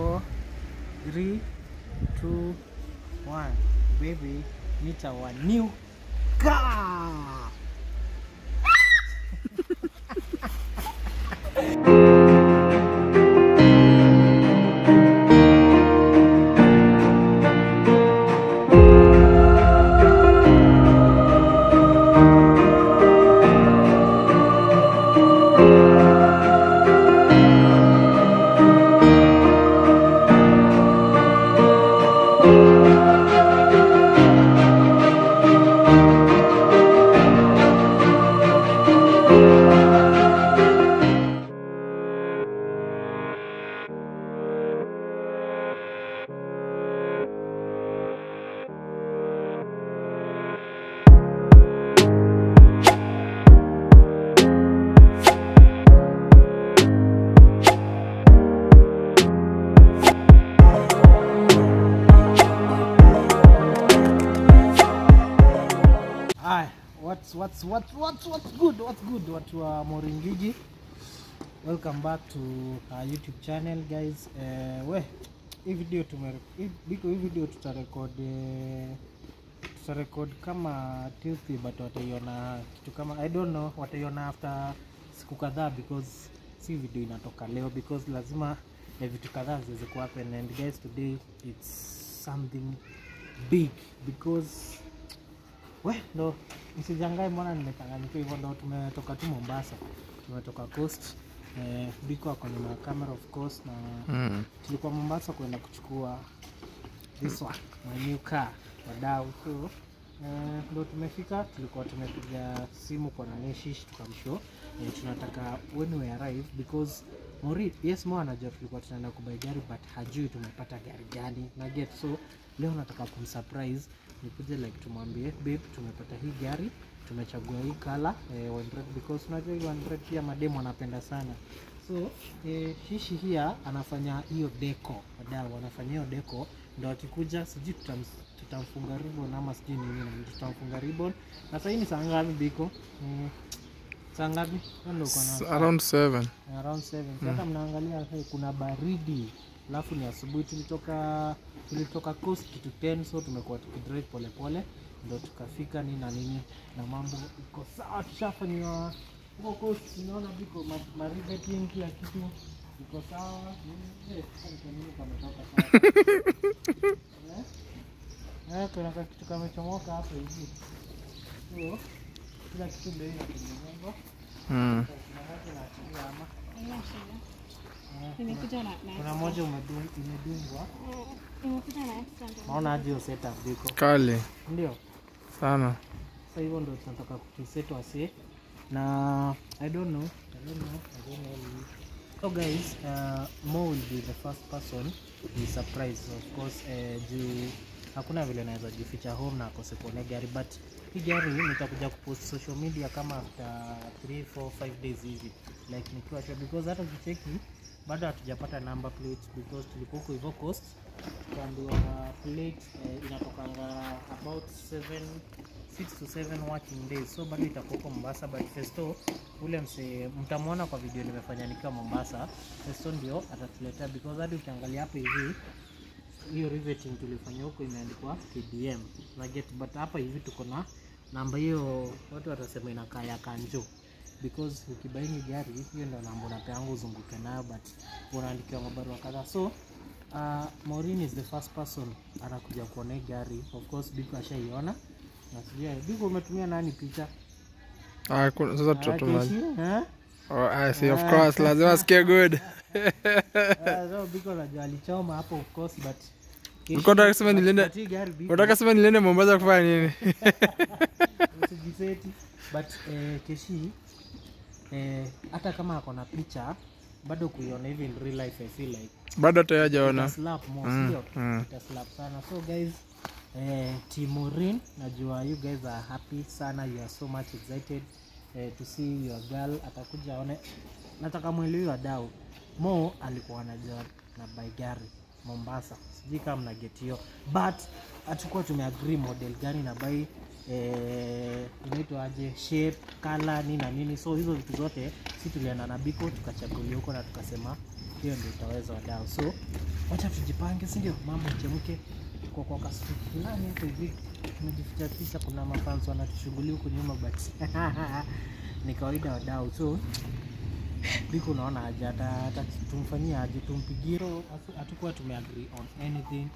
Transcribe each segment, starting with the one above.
4, 3, 2, 1. Baby, meet our new car. What's good? Watu wa Moringigi, welcome back to our YouTube channel guys. Hii video tutarecord kama Tuesday, but wataiona kitu kama I don't know, wataiona after siku kadhaa because si video inatoka leo because lazima vitu kadhaa ziweze ku happen. And guys, today it's something big because no, msijangae mbona nimechanganyika hivyo. Ndo tumetoka tu Mombasa, tumetoka coast. Biko ako na camera of course, na tulikuwa Mombasa kwenda kuchukua this one, my new car, wadau. So ndo tumefika, tulikuwa tumepiga simu kwa Naneshish tukamshow tunataka when we arrive because Mo anajua tulikuwa tunaenda kubai gari but hajui tumepata gari gani na get. So leo nataka kumsurprise, nikuje like tumwambie babe tumepata hii gari, tumechagua hii color 100 because unajua hii 100 pia mademo anapenda sana. So Shishi here anafanya hiyo deco, wadau wanafanya hiyo deco, ndio akikuja sijui tutamfunga ribbon ama sijui nini, na tutamfunga ribbon. Na sasa hii ni saa ngapi Biko? Saa ngapi? Around 7. Around 7. Sasa mnaangalia kuna baridi. Alafu ni asubuhi, tulitoka coast kitu 10, so tumekuwa tukidrive pole pole ndio tukafika nini na nini, na mambo iko sawa. Tushafanywa huko coast, unaona Biko mariveting kila kitu iko sawa. Nini kametoka sawa. Kuna kitu kamechomoka hapo hivi. So kila kitu ndio inatengenezwa. Kuna moja imedungwa. Naona aje setup Biko. Kale. Ndio. Sana. Sasa hivyo ndio tunataka kuset wase. Na I don't know. So guys, Mo will be the first person to surprise of course. Hakuna vile naweza jificha home na akose kuona gari, but hii gari nitakuja kupost social media kama after 3, 4, 5 days hivi, like nikiwa sure because hata ukicheki bado hatujapata number plate because tulikuwa huko hivyo coast, tukaambiwa plate inatokanga about 6 to 7 working days, so bado itakuwa huko Mombasa. But Festo ule mtamwona kwa video nimefanya nikiwa Mombasa, Festo ndio atatuletea because hadi ukiangalia hapo hivi hiyo riveting tulifanya huko imeandikwa KDM na get, but hapa hivi tuko na namba hiyo, watu watasema inakaa ya Kanjo because ukibaini gari hiyo ndio namba unapeanga uzunguke nayo, but unaandikiwa mabarua kadhaa. So Maureen is the first person anakuja kuona gari. Of course Biko ashaiona, na sijui Biko umetumia nani picha? Sasa tutatumia. I see, of course lazima sikia good. So Biko anajua alichoma hapo of course, but unataka sema niliende Mombasa kufanya nini? Usijiseti, but Keshi hata kama ako na picha bado kuiona hivi in real life I feel like bado tayajaona slap more sio slap sana. So guys, Team Maureen, najua you guys are happy sana, you are so much excited to see your girl atakuja aone. Nataka mwelewe wadau, Mo alikuwa anajua na buy gari Mombasa, sijui kama mna get hiyo, but atakuwa tumeagree model gani na buy inaitwa aje, shape, color nini na nini. So hizo vitu zote si tuliana na Biko tukachagulia huko na tukasema hiyo ndio utaweza wadau. So wacha tujipange, si ndio? Mambo ichemke. Tuko kwa kasuku fulani hapo hivi, tumejificha ficha, kuna mafans wanatushughuli huko nyuma but ni kawaida wadau. So Biko unaona aje, hata tumfanyia aje, tumpigie, hatakuwa tumeagree on anything.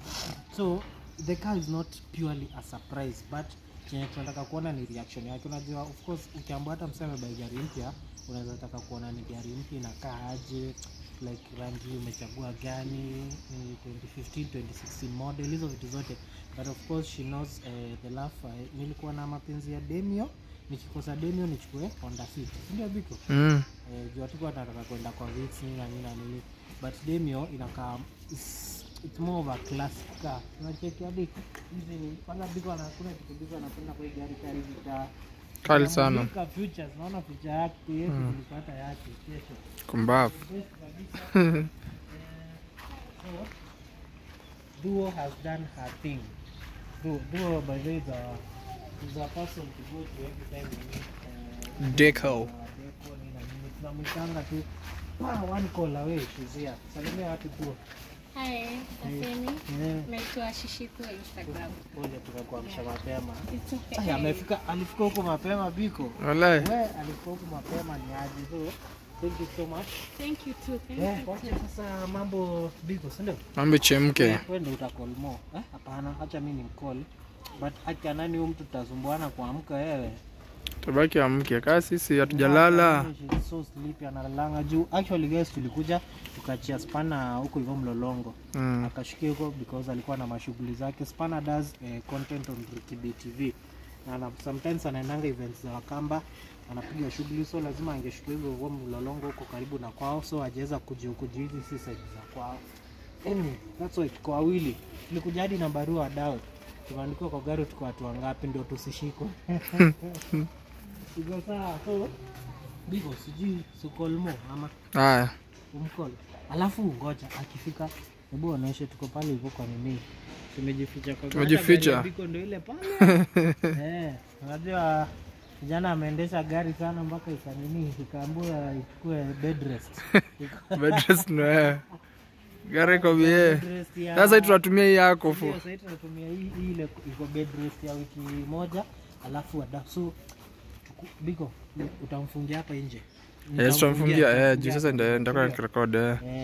So the car is not purely a surprise, but chenye tunataka kuona ni reaction yake. Unajua of course ukiambiwa hata mseme by gari mpya, unaweza taka kuona ni gari mpya inakaa aje, like rangi umechagua gani, ni 2015 2016 model, hizo vitu zote. But of course she knows the life. Nilikuwa na mapenzi ya Demio, nikikosa Demio nichukue Honda Fit, ndio Biko. Jua tuko nataka kwenda kwa Vitz na nini, but Demio inakaa it's more of a classic car. Unacheki Biko, hizi ni kwanza Biko anakuna kitu Biko anapenda kwa gari kali vita kali sana. Kwa futures naona future yake nilipata yake kesho kumbavu. So Duo has done her thing. Duo by the way is a person to go to every time we meet. Deco tunamwitanga tu one call away, she's here. Salimia watu Duo. Hi, Asemi. Naitwa Shishiko Instagram. Ngoja tukakuamsha mapema. Okay. Amefika, alifika huko mapema Biko. Wallahi. Wewe alifika huko mapema ni aje? So thank you so much. Thank you too. Thank you. Sasa mambo Biko, si ndio? Mambo chemke. Wewe ndio utakall mo. Hapana, acha mimi nimcall. But acha nani huyu mtu tutasumbuana kuamka wewe. Tabaki amke kasi sisi hatujalala. So sleepy analanga juu. Actually guys tulikuja tukachia Spana huko hivyo Mlolongo. Akashukia huko because alikuwa na mashughuli zake. Spana does content on Ricky TV. Na sometimes anaendanga events za Wakamba, anapiga shughuli, so lazima angeshukia hivyo Mlolongo huko karibu na kwao, so hajaweza kuja huko juu hizi si side za kwao. Anyway, that's why kwa wawili tulikuja hadi na barua dao. Tumeandikwa kwa gari tuko watu wangapi ndio tusishikwe. Sio sawa. So Biko sijui sukolmo ama haya umcall. Alafu ngoja akifika, hebu onyeshe tuko pale hivyo kwa nini. Tumejificha kwa tumejificha. Biko ndio ile pale. Unajua kijana ameendesha gari sana mpaka ikanini ikaambua ichukue bed rest. Bed rest no. Gari kwa bie. Sasa tunatumia hii yako fu. Sasa tunatumia hii ile iko bed rest ya wiki moja, alafu adaso Biko utamfungia hapa nje. Yes, tutamfungia juu sasa ndio kwa record.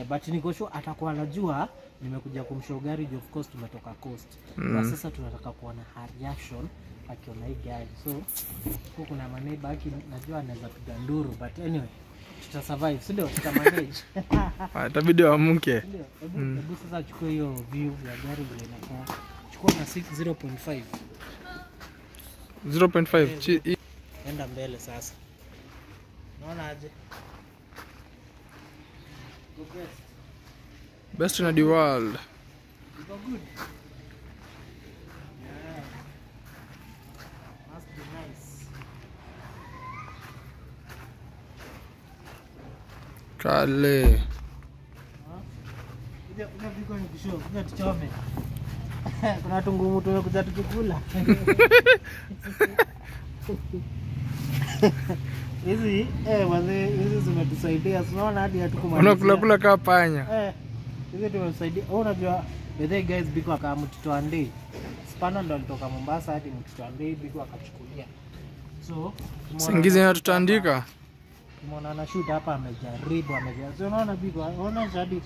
But niko sure atakuwa anajua nimekuja kumshow gari, of course tumetoka coast. Na sasa tunataka kuona reaction akiona hii gari. So huko kuna maneiba haki najua anaweza piga nduru, but anyway tuta survive, si ndio? Tuta manage. Itabidi amke. Ndio. Hebu sasa chukua hiyo view ya gari vile inakaa. Chukua na 0.5. 0.5. Enda mbele sasa. Unaona aje? Go best in the world. You go good. Yeah. Must be nice. Kale. Kuja Biko ni kushow, kuja tuchome. Kuna tungumu tumekuja tukikula. Hizi wazee hizi zimetusaidia. Unaona hadi hatukumaliza. Unakula kama panya. Hizi tumesaidia. Unajua the guys Biko akamtito ande. Spana ndo alitoka Mombasa hadi mtito ande Biko akachukulia. So singizi na tutaandika. Umeona na shoot hapa amejaribu. So unaona Biko, unaona hadi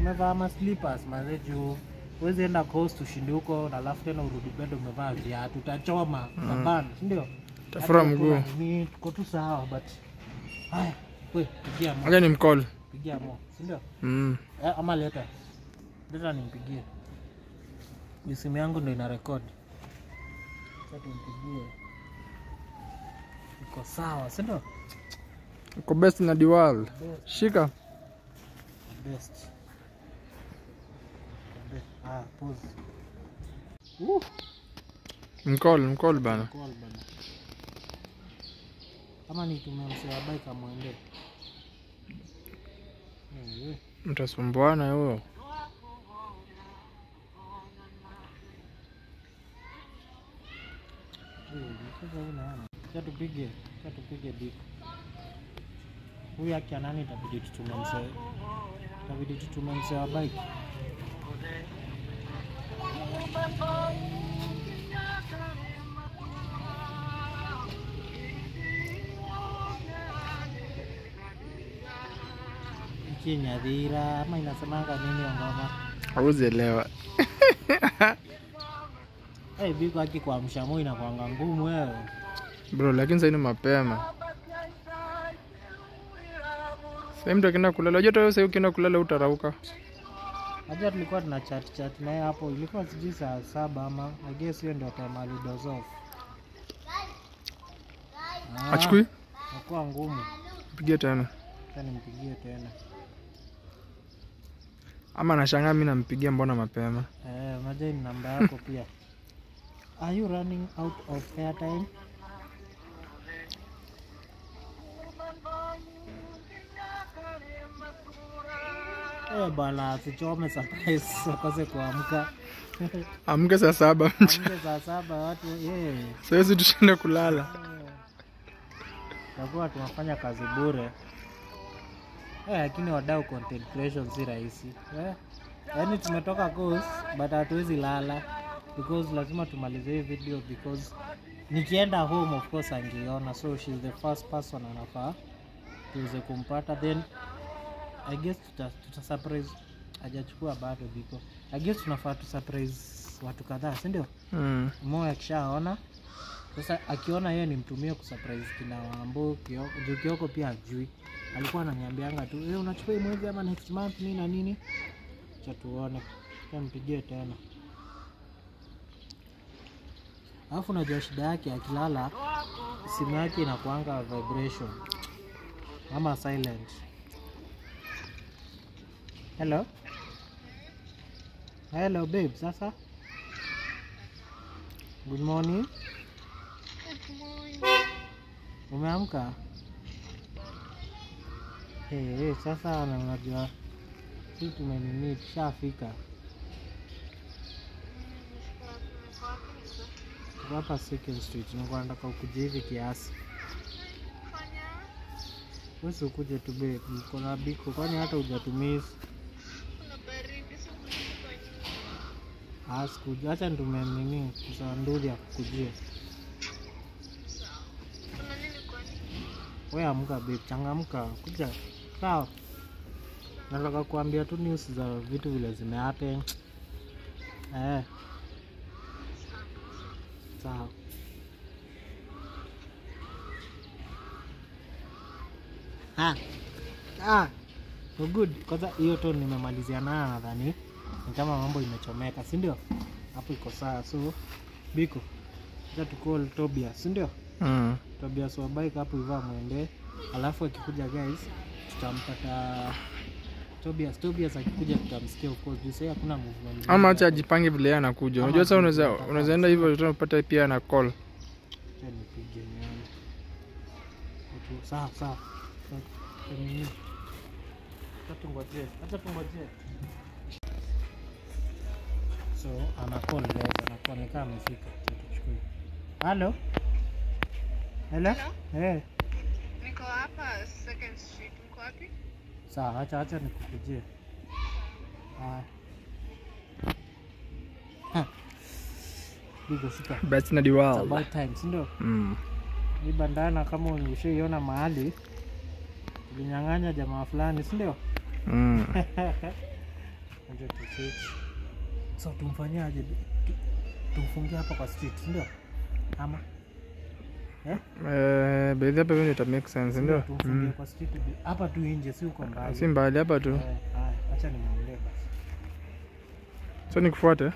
umevaa ma slippers mazeju. Uweze enda coast ushinde huko na alafu tena urudi bado umevaa viatu, utachoma babana, ndio? Tafura mguu. Ni tuko tu sawa but haya, wewe pigia mo. Acha nimcall. Pigia mo, si ndio? Ama leta nimpigie. Simu yangu ndio ina record. Sasa nimpigie. Iko sawa, si ndio? Uko best in the world. Shika. Best. Pause. Mcall bana. Kama ni tumemsema bike amwende. Mtasumbuana huyo. Sasa tupige Biko. Huyu akia nani itabidi tutumemsema. inabidi tutume mzee wa bike. Kinyadhira ama inasemanga nini ngoma? Hauzielewa. Biko haki kuamsha moyo inakuanga ngumu wewe. Bro, lakini sasa ni mapema. Sasa mtu akienda kulala, unajua hata wewe ukienda kulala utarauka. Hata tulikuwa tuna chat naye hapo, ilikuwa sijui saa 7 ama I guess hiyo ndio time alidoze off. Achukui? Inakuwa ngumu. Pigie tena. Acha nimpigie tena. Ama anashangaa mimi nampigia mbona mapema. Unajua ni namba yako pia. Are you running out of airtime? Bana sichome surprise wakose kuamka. Amka saa 7 Amka saa 7 watu Sasa tushinda kulala. Takuwa tunafanya kazi bure. Lakini wadau content creation si rahisi. Yaani tumetoka course but hatuwezi lala because lazima tumalize hii video because nikienda home of course angeona, so she's the first person anafaa tuweze kumpata, then I guess tuta surprise hajachukua bado biko. I guess tunafaa tu surprise watu kadhaa, si ndio? Mmoja akishaona sasa, akiona yeye nimtumie kusurprise kina Wambo, Kioko pia ajui. Alikuwa ananiambianga tu unachukua hii mwezi ama next month nini na nini. Acha tuone. Nitampigie tena. Alafu unajua shida yake akilala simu yake inakuanga vibration ama silent. Hello? Hello babe, sasa? Good morning. Umeamka? Sasa unajua sisi tumenini tushafika. Hapa Second Street, nilikuwa nataka ukuje hivi kiasi. Wewe ukuje tu babe, niko na biko kwani hata hujatumia. Sikuja, acha nitume nini kwa ndudi ya kukujia. Wewe amka babe, changamka, kuja. Sawa. Nataka kuambia tu news za vitu vile zimehappen. Sawa. So good. Kwanza hiyo tu nimemalizia nayo, nadhani ni kama mambo imechomeka, si ndio? Hapo iko sawa. So biko acha tu call Tobias, si ndio? Tobias wa bike hapo iva muende. Alafu akikuja guys tutampata Tobias akikuja tutamsikia, of course. Juu sasa hakuna movement. Ama acha ajipange vile anakuja. Unajua sasa unaweza enda hivyo tutapata pia na call. Acha nipige nyani. Sawa. Acha tungoje. So ana call leo, anakuwa kama amefika. Tuchukue. Hello? Niko hapa Second Street. Mko wapi? Sawa, acha nikukujie. Bigo shika. Best na diwal. About time, si ndio? Ni bandana kama ushaiona mahali. Tulinyang'anya jamaa fulani, si ndio? Ndio tu. So tumfanyaje? Tumfungie hapa kwa street, si ndio? Ama baadhi hapa vile ita make sense, ndio? Tumfungie kwa street hapa tu nje, si uko mbali. Si mbali hapa tu. Acha nimuondoe basi. So nikufuate.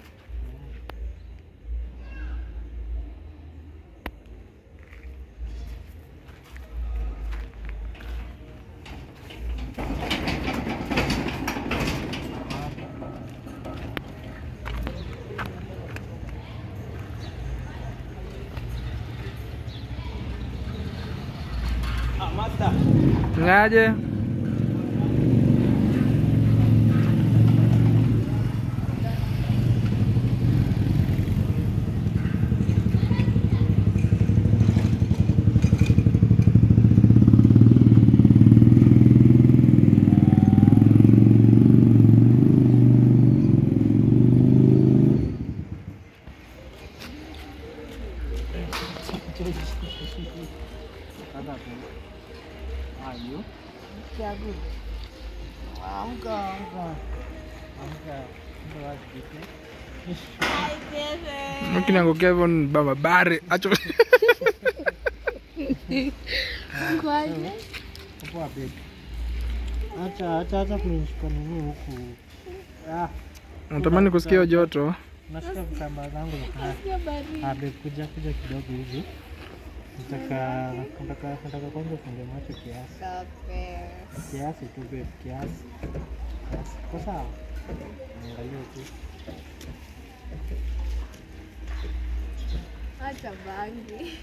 Ngaje? Ndo wazipite. Mungkin aku Kevin baba bare. Acho. Kwaje? Poa babe. Acha kunishika nini huku. Natamani kusikia joto. Nashika vitambaa zangu Nasikia baridi. babe, kuja kidogo hivi. Nataka kwanza ufunge macho kiasi. Kiasi tu babe, kiasi. Kwa sawa? Angalia tu. Acha bangi.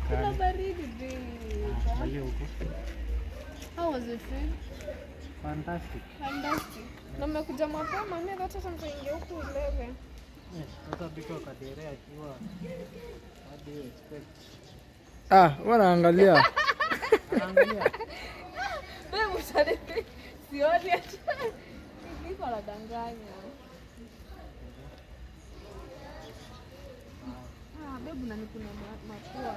Kuna Onekana. baridi babe. Angalia huko. How was it feel? Fantastic. Fantastic. Na mmekuja mapema, mimi hata nitaingia huku 11. Yes, sasa biko kadere akiwa. What do you expect? Wanaangalia. Angalia. Babe, usale. Sioni hata. Niko nadanganya. Babe, nani kuna mapua.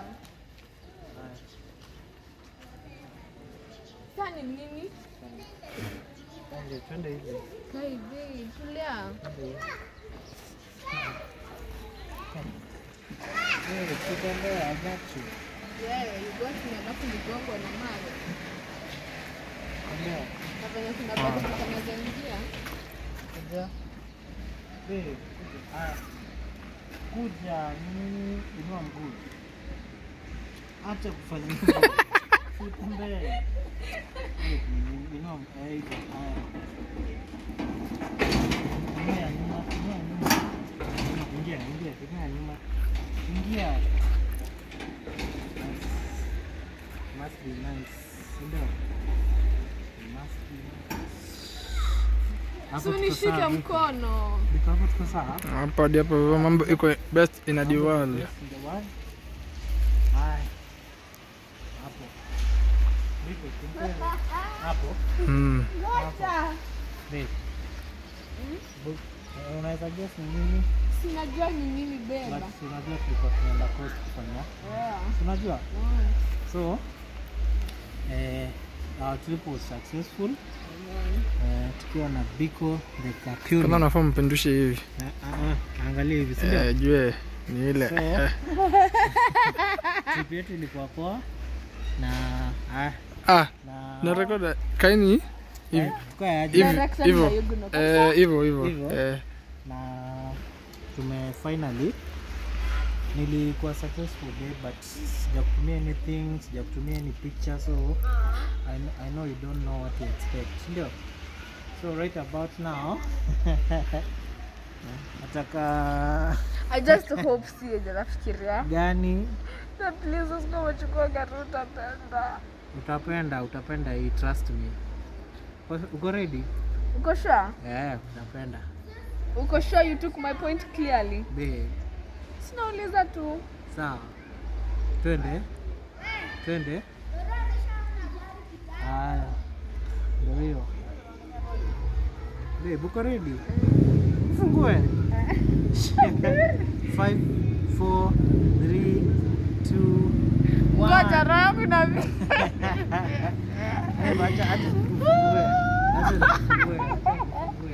Sasa ni nini? Twende hivi. Baby, tulia. Wewe kitembea agachi. Yeah, you got me alafu mgongo na mawe. Ndio. Na venye kuna bado kama zangia. Kuja. Wewe kuja nini inua mguu. Acha kufanya hivyo. Sitembee. Inua hivyo. Ingia nyuma. Ingia nyuma. Ingia. Must be nice. Ndio. Must be nice. So nishike mkono. Biko hapo tuko sawa? Hapa ndipo mambo iko best in the world. Hai. Hapo. Biko kimpele. Hapo. Ngoja. Babe. Unaweza guess ni nini? Sinajua ni nini beba. But unajua tulikuwa tunaenda coast kufanya. Yeah. Unajua? So our trip was successful. Tukiwa na Biko the Kakuni. Kama unafaa mpendushe hivi. Angalia hivi, si ndio? Jue ni ile. Trip yetu ilikuwa poa na Na record kaini hivi. Hivyo. Na finally nilikuwa successful day, but sijakutumia anything, sijakutumia any picture, so I know you don't know what to expect, ndio. So right about now nataka I just hope si yenye nafikiria. gani Na please usikachukua gari utapenda. utapenda hii, trust me. Uko ready? Uko sure? Utapenda. Uko sure you took my point clearly? Babe. Sinauliza tu. Sawa. Twende. Haya. Ndio hiyo. Babe, uko ready? Fungue. 5 4 3 2 Ngoja rangu na mimi. Acha tufungue.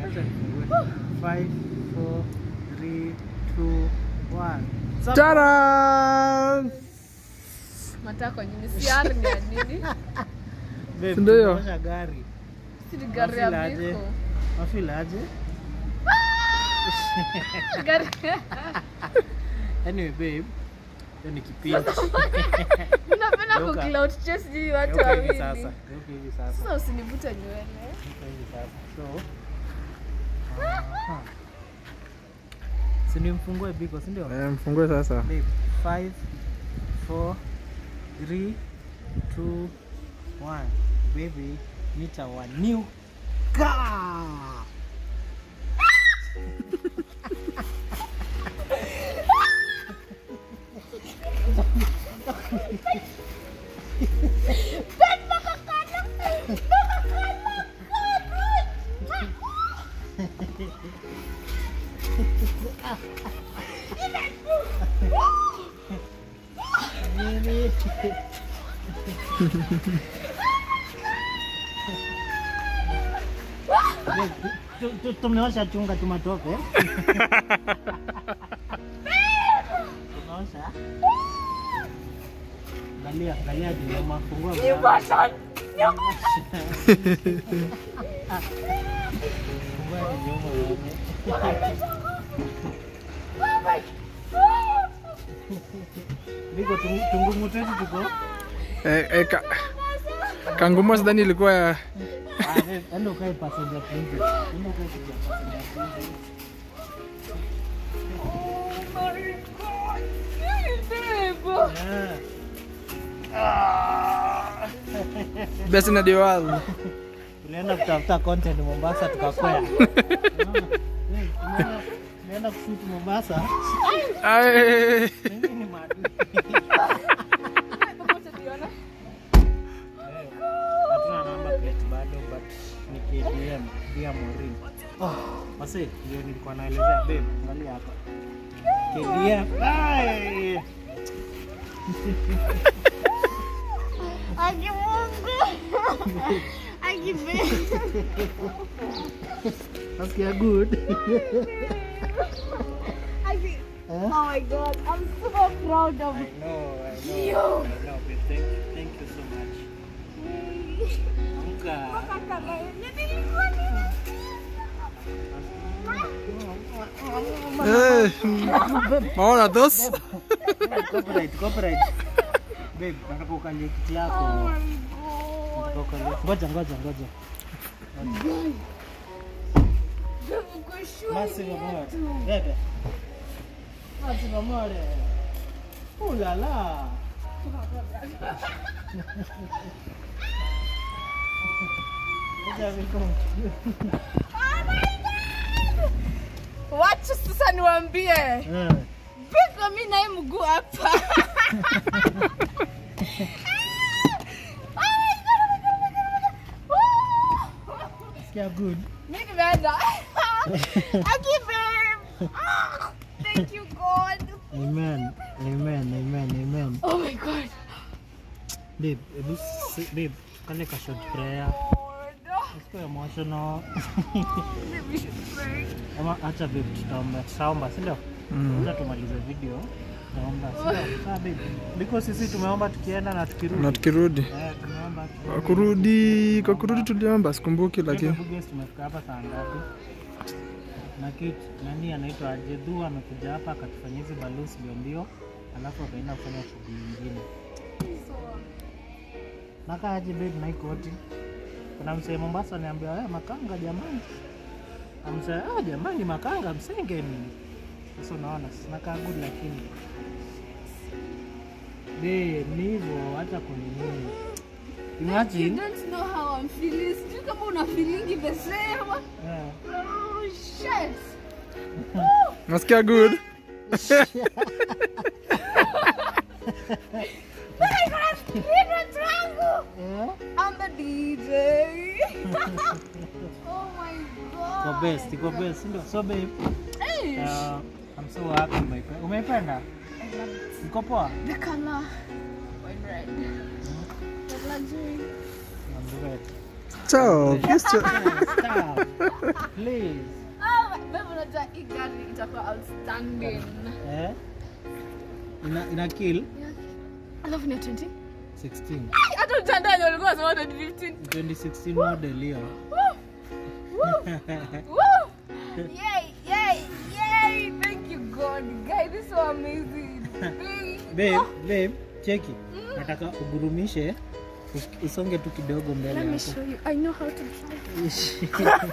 Acha tufungue. 5 4 3 2 1. Tada! Matako nyinyi siari ni ya nini? Babe, Ndio. tunaosha gari. Si ni gari ya Biko. Wafeel aje? Gari. Anyway babe, hiyo ni kipindi. Napenda ku cloud chase nyinyi watu wawili. Geuka hivi sasa. Sasa usinivute nywele. Geuka hivi sasa. So si nimfungue Biko, si ndio? Mfungue sasa. Babe, 5 4 3 2 1. Baby, meet our new car. Nini? Tumeosha chunga tumatope. Tumeosha. Angalia ndio mafungua. Nyumba. Biko tungumu tetu tuko. Kangumu sidhani ilikuwa Endo kai passenger please. Endo kai passenger please. Oh my god. Babe. best in the world. Tulienda kutafuta content Mombasa tukakwea. Tulienda kushoot Mombasa. Ai. Ni maadui. Hatuna namba plate bado but ni KTM dia Morin. Basi ndio nilikuwa naelezea babe, angalia hapa. KTM. Ai. Aki Mungu. Aki babe. Nasikia good. Oh my god, I'm so proud of I know. you. Babe. Thank you so much. Amka. Maona those? Copyright. Babe, nataka ukalie kiti yako. Nataka ukalie. Ngoja. Massive amore. Bebe. Massive amore. Oh la la. Wacha sasa niwaambie. Biko mimi naye mguu hapa. Yeah, good. Mimi nimeenda. Aki babe. Thank you God. Amen. Oh my God. Babe, kale ka short prayer. It's so emotional. Maybe we should pray. Ama acha babe, tutaomba, si ndio? Acha tumalize video. Tutaomba, si ndio? Sawa babe. Because sisi tumeomba tukienda na tukirudi. Tumeomba. Kwa kurudi tuliomba sikumbuki lakini. Tumefika hapa saa ngapi? Na kitu nani anaitwa Jedhu amekuja hapa akatufanyia hizi balloons mbio, alafu akaenda kufanya shughuli nyingine. Nakaaje babe na ikoti? Kuna msee Mombasa ananiambia makanga jamani. Amsema jamani makanga msengeni. Sasa unaona nakaa good lakini. Ni hivyo hata kunini. Imagine. You don't know how I'm feeling. Sijui kama una feeling the same. Oh shit. Nasikia good. I'm the DJ. Oh my god. Go best, ndio. So babe, I'm so happy my friend. Umeipenda? Iko poa? The color. Wine red. The luxury. I'm red. So, Stop. Please. Oh, babe, unajua hii gari itakuwa outstanding. Ina kill Alafu ni 20? 16. Hata mtandao ulikuwa unasema 2015. 2016 model hiyo. Woo! Yay! Thank you God. Guys, this is so amazing. Babe, cheki. Nataka ugurumishe. Usonge tu kidogo mbele Let me hapo. show you. I know how to drive.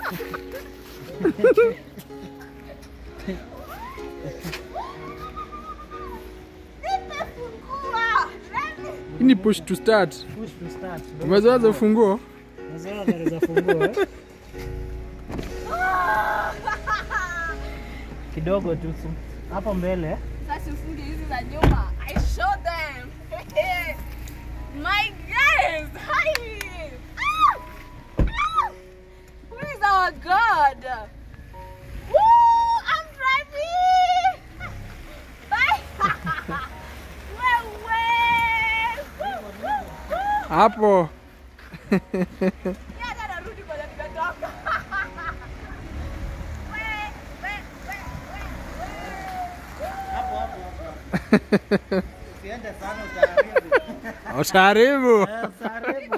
ini push to start. Push to start. Umezoea ufunguo? Umezoea gari za funguo Kidogo tu hapo mbele. Sasa ufunge hizi za nyuma. I show them. My guys, hi. Who is our God? Woo! I'm driving. Bye. Hapo. Yeah, narudi kwa nimetoka. Usiende sana utaharibu. Utaharibu. Utaharibu.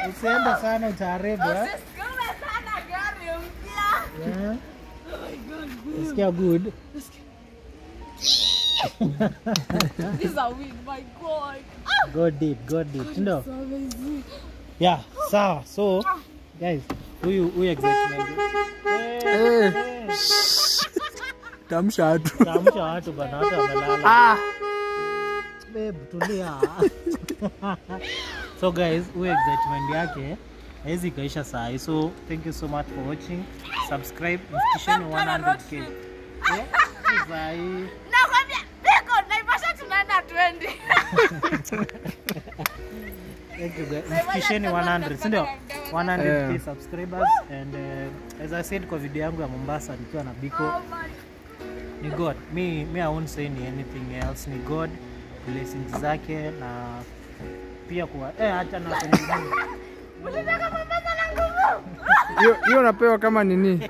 Usiende sana utaharibu. Usisukume sana gari mpya. Yeah. Usikia good. These are weed, my God. God did. No. Yeah, sawa. So, guys, huyu excitement. Tamsha watu. Tamsha watu bana, watu wamelala. Babe, tulia. So guys, huyu excitement yake haizi kaisha saa hii. So, thank you so much for watching. Subscribe, mfikisheni 100k. Yeah, saa hii. Nakwambia, Biko, Naivasha tunaenda 20. Thank you guys. Mfikisheni 100, si ndio? 100k subscribers and as I said kwa video yangu ya Mombasa nikiwa na Biko, ni God. Me I won't say anything else. Ni God, blessings zake na pia kwa acha na pengine. Unataka Mombasa na nguvu? Hiyo unapewa kama nini?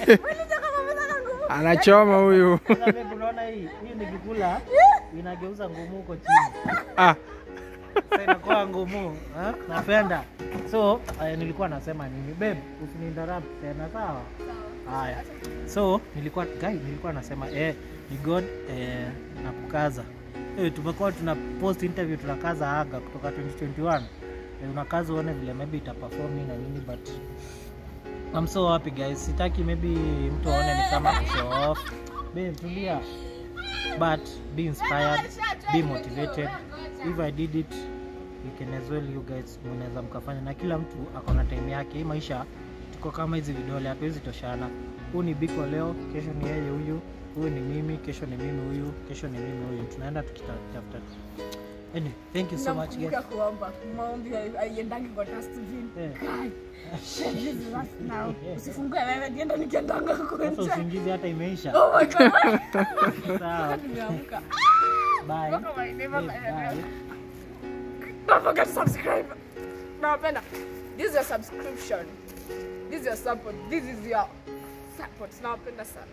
Unataka Mombasa na nguvu? Anachoma huyu. Sasa mimi unaona hii nikikula inageuza ngumu huko chini. Sasa inakuwa ngumu, napenda. So, nilikuwa nasema nini? Babe, usininterrupt tena sawa? Haya. So, nilikuwa nasema ni God na kukaza. Tumekuwa tuna post interview tunakaza aga kutoka 2021. Unakaza uone vile maybe itaperform na nini, but I'm so happy guys. Sitaki maybe mtu aone ni kama show off. Babe, tulia. But be inspired, be motivated. If I did it, you can as well. You guys mnaweza mkafanya, na kila mtu akona time yake. Hii maisha tuko kama hizi vidole, hatuwezi toshana. Huyu ni Biko leo, kesho ni yeye huyu. Huyu ni mimi, kesho ni mimi huyu, kesho ni mimi huyu. Tunaenda tukitafuta. Anyway, thank you so much guys. Nakumbuka kuomba. Maombi haiendangi kwa dustbin. Shit, now. Usifungue wewe, nienda nikiendanga Sasa kunja. usingizi hata imeisha. Oh my God. Sawa. Nimeamka. Bye. Look at my neighbor. Bye. Don't forget to subscribe. Napenda. This is your subscription. This is your support. This is your support. Napenda sana.